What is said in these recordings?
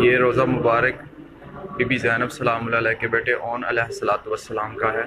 ये रोज़ा मुबारक बीबी ज़ैनब सलामुल्लाह अलैहा के बेटे ओन अलैहिस्सलातु वस्सलाम का है।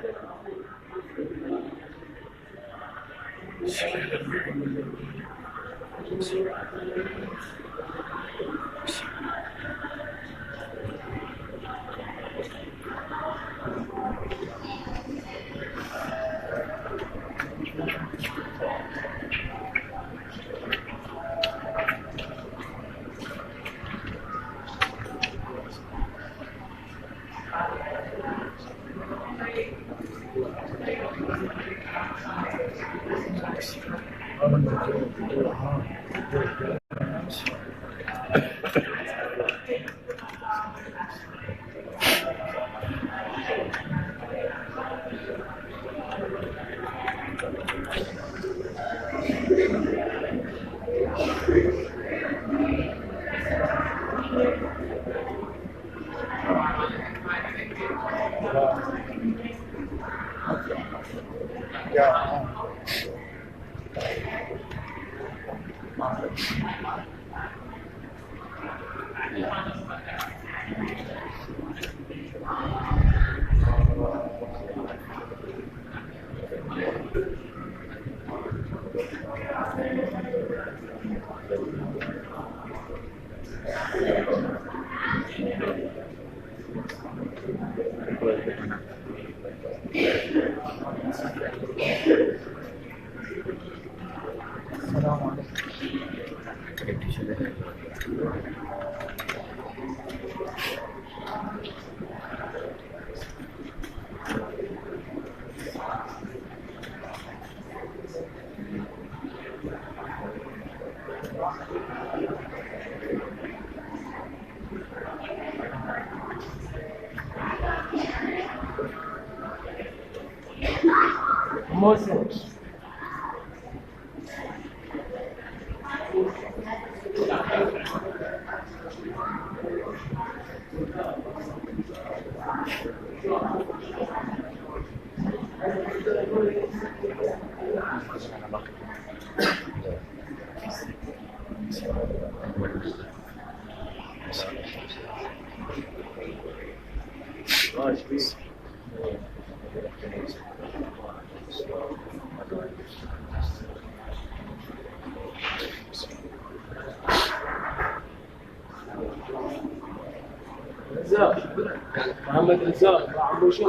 محمد رزاق عمو شو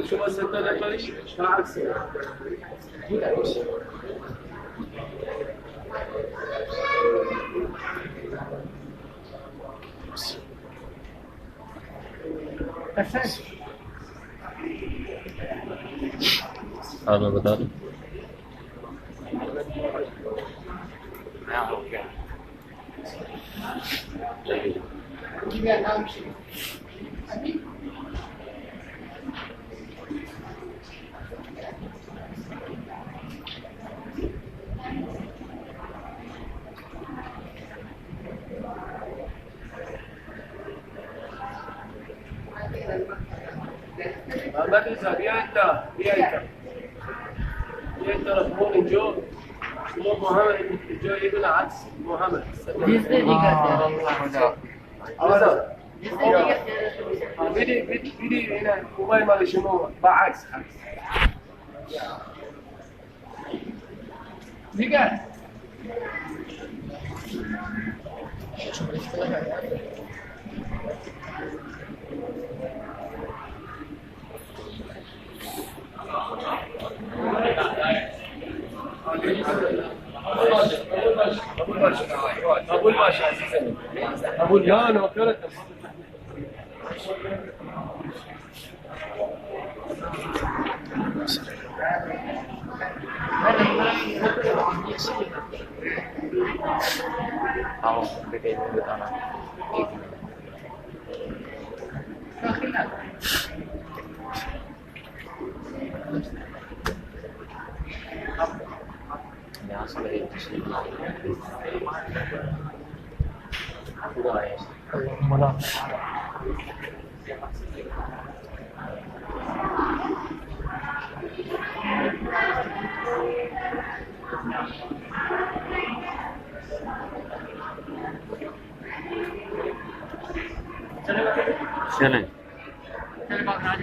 شو بس انت ليش ما عكس هذا بدل محمد رزاق يا انت رفمون جو محمد جو يقول عكس محمد بدي هنا موبايل مال شنو بعكس نيجا أبو الباشا عزيزي أبو لا أنا وكرت चलें चल बाबा